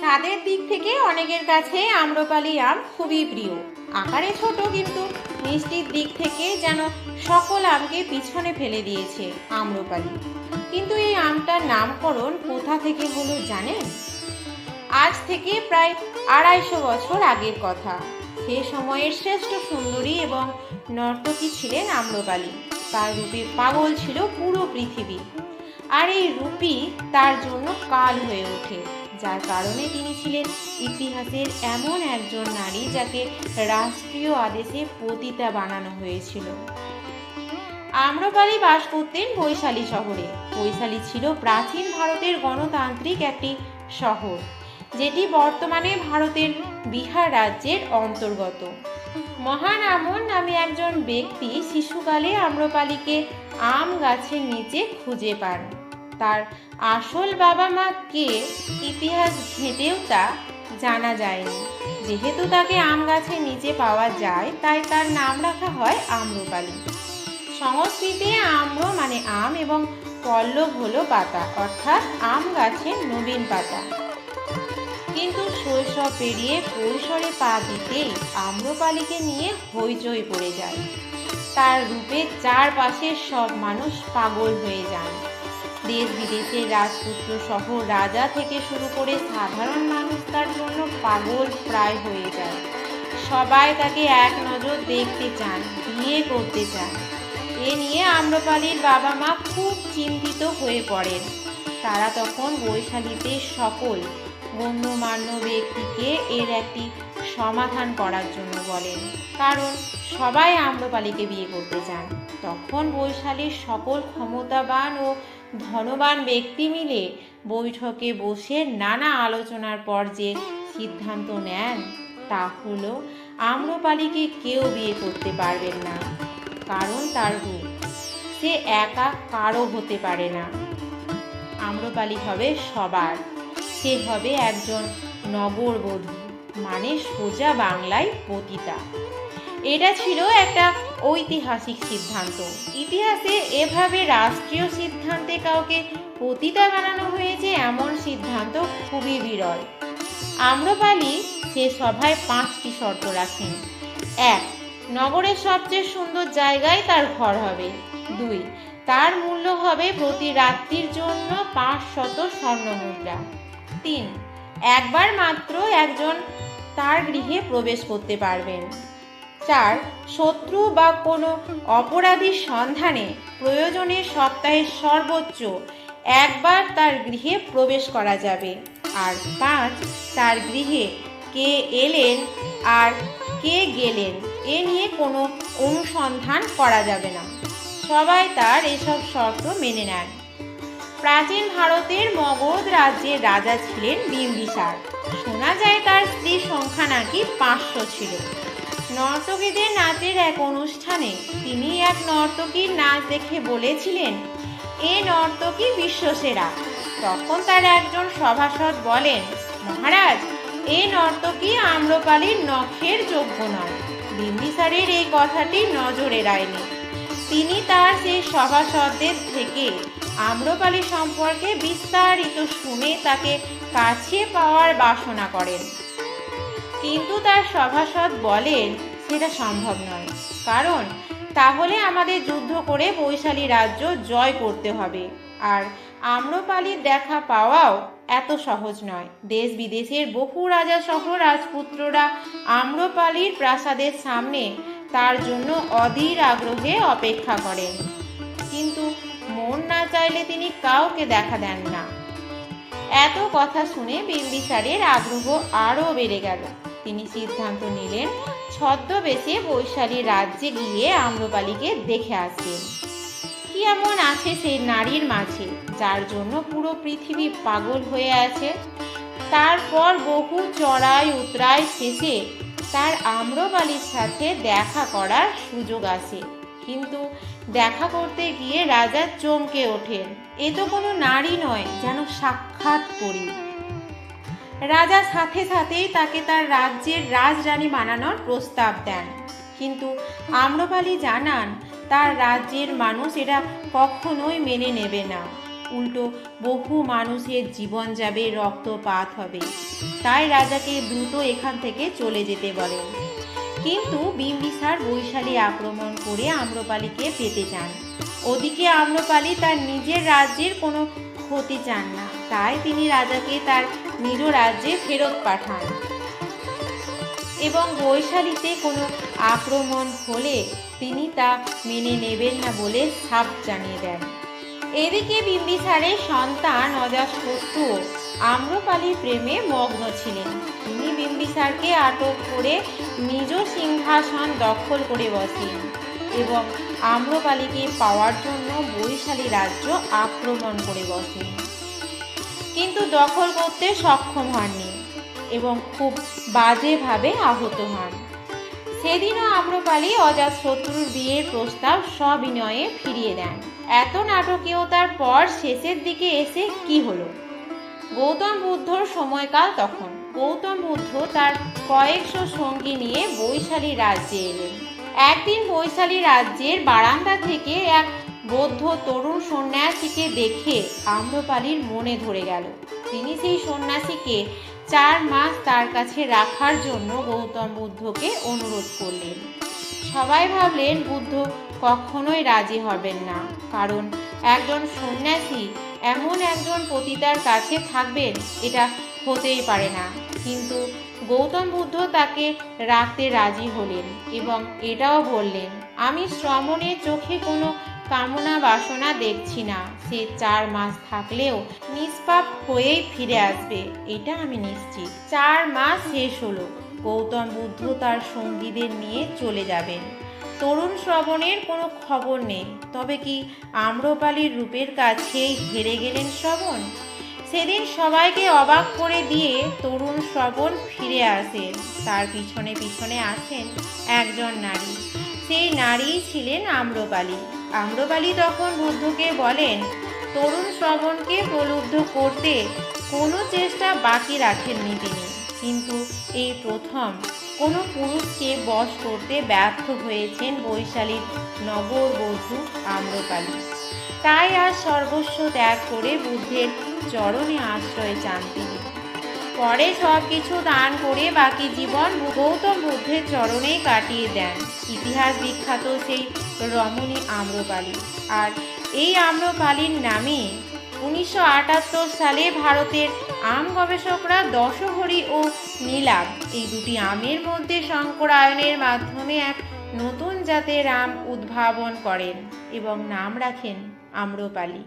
স্বাদের দিক থেকে অনেকের কাছে আম্রপালি আম খুবই প্রিয়। আকারে ছোট, কিন্তু মিষ্টির দিক থেকে যেন সকল আমকে পিছনে ফেলে দিয়েছে আম্রপালি। কিন্তু এই আমটার নামকরণ কোথা থেকে হলো জানেন? আজ থেকে প্রায় 250 বছর আগের কথা। সে সময়ের শ্রেষ্ঠ সুন্দরী এবং নর্তকী ছিলেন আম্রপালি। তার রূপে পাগল ছিল পুরো পৃথিবী, আর এই রূপই তার জন্য কাল হয়ে ওঠে, যার কারণে তিনি ছিলেন ইতিহাসের এমন একজন নারী যাকে রাষ্ট্রীয় আদেশে পতিতা বানানো হয়েছিল। আম্রপালি বাস করতেন বৈশালী শহরে। বৈশালী ছিল প্রাচীন ভারতের গণতান্ত্রিক একটি শহর, যেটি বর্তমানে ভারতের বিহার রাজ্যের অন্তর্গত। মহান আমন নামে একজন ব্যক্তি শিশুকালে আম্রপালিকে আম গাছের নিচে খুঁজে পান। তার আসল বাবা মা কে ইতিহাস ঘেঁটেও তা জানা যায়নি। যেহেতু তাকে আম গাছের নিচে পাওয়া যায়, তাই তার নাম রাখা হয় আম্রপালি। সংস্কৃতে আম্র মানে আম এবং পল্লব হলো পাতা, অর্থাৎ আম গাছের নবীন পাতা। কিন্তু শৈশব পেরিয়ে কৈশোরে পা দিতেই আম্রপালিকে নিয়ে হইচই পড়ে যায়। তার রূপে চারপাশের সব মানুষ পাগল হয়ে যান। দেশ বিদেশের রাজপুত্র সহ রাজা থেকে শুরু করে সাধারণ মানুষ তার জন্য পাগল প্রায় হয়ে যায়। সবাই তাকে এক নজর দেখতে চান, বিয়ে করতে চান। এ নিয়ে আম্রপালির বাবা মা খুব চিন্তিত হয়ে পড়েন। তারা তখন বৈশালীতে সকল গণ্যমান্য ব্যক্তিকে এর একটি সমাধান করার জন্য বলেন, কারণ সবাই আম্রপালিকে বিয়ে করতে চান। তখন বৈশালীর সকল ক্ষমতাবান ও ধনবান ব্যক্তি মিলে বৈঠকে বসে নানা আলোচনার পর যে সিদ্ধান্ত নেন তা হলো আম্রপালিকে কেউ বিয়ে করতে পারবেন না, কারণ তার রূপ। সে একা কারো হতে পারে না। আম্রপালি হবে সবার। সে হবে একজন নগরবধূ, মানে সোজা বাংলায় পতিতা। এটা ছিল একটা ঐতিহাসিক সিদ্ধান্ত। ইতিহাসে এভাবে রাষ্ট্রীয় সিদ্ধান্তে কাউকে পতিতা বানানো হয়েছে এমন সিদ্ধান্ত খুবই বিরল। আম্রপালি সে সভায় 5টি শর্ত রাখেন। 1. নগরের সবচেয়ে সুন্দর জায়গায় তার ঘর হবে। 2. তার মূল্য হবে প্রতি রাত্রির জন্য 500 স্বর্ণ মুদ্রা। 3. একবার মাত্র একজন তার গৃহে প্রবেশ করতে পারবেন। 4. শত্রু বা কোনো অপরাধীর সন্ধানে প্রয়োজনে সপ্তাহে সর্বোচ্চ একবার তার গৃহে প্রবেশ করা যাবে। আর 5. তার গৃহে কে এলেন আর কে গেলেন এ নিয়ে কোনো অনুসন্ধান করা যাবে না। সবাই তার এসব শর্ত মেনে নেন। প্রাচীন ভারতের মগধ রাজ্যের রাজা ছিলেন বিম্বিসার। শোনা যায় তার স্ত্রীর সংখ্যা নাকি 500 ছিল। নর্তকীদের নাচের এক অনুষ্ঠানে তিনি এক নর্তকীর নাচ দেখে বলেছিলেন, এ নর্তকী বিশ্বসেরা। তখন তার একজন সভাসদ বলেন, মহারাজ, এ নর্তকী আম্রপালির নখের যোগ্য নয়। বিম্বিসারের এই কথাটি নজর এড়ায়নি। তিনি তার সেই সভাসদদের থেকে আম্রপালি সম্পর্কে বিস্তারিত শুনে তাকে কাছে পাওয়ার বাসনা করেন। কিন্তু তার সভাসদ বলেন, সেটা সম্ভব নয়, কারণ তাহলে আমাদের যুদ্ধ করে বৈশালী রাজ্য জয় করতে হবে, আর আম্রপালির দেখা পাওয়াও এত সহজ নয়। দেশ বিদেশের বহু রাজা সহ রাজপুত্ররা আম্রপালির প্রাসাদের সামনে তার জন্য অধীর আগ্রহে অপেক্ষা করেন, কিন্তু মন না চাইলে তিনি কাউকে দেখা দেন না। এত কথা শুনে বিম্বিসারের আগ্রহ আরও বেড়ে গেল। তিনি সিদ্ধান্ত নিলেন ছদ্মবেশে বৈশালী রাজ্যে গিয়ে আম্রপালিকে দেখে আসবেন। কি এমন আছে সেই নারীর মাঝে যার জন্য পুরো পৃথিবী পাগল হয়ে আছে? তারপর বহু চড়াই উতরাই শেষে তার আম্রপালির সাথে দেখা করার সুযোগ আসে। কিন্তু দেখা করতে গিয়ে রাজা চমকে ওঠেন। এ তো কোনো নারী নয়, যেন সাক্ষাৎ পরী। রাজা সাথে সাথেই তাকে তার রাজ্যের রাজরানী বানানোর প্রস্তাব দেন, কিন্তু আম্রপালি জানান তার রাজ্যের মানুষ এটা কখনোই মেনে নেবে না। উল্টো বহু মানুষের জীবন যাবে, রক্তপাত হবে। তাই রাজাকে দ্রুত এখান থেকে চলে যেতে বলেন। কিন্তু বিম্বিসার বৈশালী আক্রমণ করে আম্রপালিকে পেতে চান। ওদিকে আম্রপালি তার নিজের রাজ্যের কোনো ক্ষতি চান না, তাই তিনি রাজাকে তার নিজ রাজ্যে ফেরত পাঠান এবং বৈশালীতে কোনো আক্রমণ হলে তিনি তা মেনে নেবেন না বলে সাফ জানিয়ে দেন। এদিকে বিম্বিসারের সন্তান অজাতশত্রু আম্রপালির প্রেমে মগ্ন ছিলেন। তিনি বিম্বিসারকে আটক করে নিজ সিংহাসন দখল করে বসেন এবং আম্রপালিকে পাওয়ার জন্য বৈশালী রাজ্য আক্রমণ করে বসেন, কিন্তু দখল করতে সক্ষম হননি এবং খুব বাজেভাবে আহত হন। সেদিনও আম্রপালি অজাতশত্রুর বিয়ের প্রস্তাব সবিনয়ে ফিরিয়ে দেন। এত নাটকীয়তার পর শেষের দিকে এসে কি হলো? গৌতম বুদ্ধর সময়কাল তখন। গৌতম বুদ্ধ তার কয়েকশো সঙ্গী নিয়ে বৈশালী রাজ্যে এলেন। একদিন বৈশালী রাজ্যের বারান্দা থেকে এক বৌদ্ধ তরুণ সন্ন্যাসীকে দেখে আম্রপালির মনে ধরে গেল। তিনি সেই সন্ন্যাসীকে 4 মাস তার কাছে রাখার জন্য গৌতম বুদ্ধকে অনুরোধ করলেন। সবাই ভাবলেন বুদ্ধ কখনোই রাজি হবেন না, কারণ একজন সন্ন্যাসী এমন একজন পতিতার কাছে থাকবেন এটা হতেই পারে না। কিন্তু গৌতম বুদ্ধ তাকে রাখতে রাজি হলেন এবং এটাও বললেন, আমি শ্রমণের চোখে কোনো কামনা বাসনা দেখছি না। সে 4 মাস থাকলেও নিষ্পাপ হয়েই ফিরে আসবে, এটা আমি নিশ্চিত। 4 মাস শেষ হলো। গৌতম বুদ্ধ তার সঙ্গীদের নিয়ে চলে যাবেন। তরুণ শ্রবণের কোনো খবর নেই। তবে কি আম্রপালির রূপের কাছেই হেরে গেলেন শ্রবণ? সেদিন সবাইকে অবাক করে দিয়ে তরুণ শ্রবণ ফিরে আসেন। তার পিছনে পিছনে আসেন একজন নারী। সেই নারী ছিলেন আম্রপালি। আম্রপালি তখন বুদ্ধকে বলেন, তরুণ শ্রবণকে প্রলুব্ধ করতে কোনো চেষ্টা বাকি রাখেননি তিনি, কিন্তু এই প্রথম কোনো পুরুষকে বশ করতে ব্যর্থ হয়েছেন বৈশালীর নগরবধূ আম্রপালি। তাই আজ সর্বস্ব ত্যাগ করে বুদ্ধের চরণে আশ্রয় চান তিনি। পরে সব কিছু দান করে বাকি জীবন গৌতম বুদ্ধের চরণেই কাটিয়ে দেন। ইতিহাস বিখ্যাত সেই রমণী আম্রপালি। আর এই আম্রপালির নামে 1978 সালে ভারতের আম গবেষকরা দশহরি ও নীলাভ এই দুটি আমের মধ্যে সংকরায়নের মাধ্যমে এক নতুন জাতের আম উদ্ভাবন করেন এবং নাম রাখেন আম্রপালি।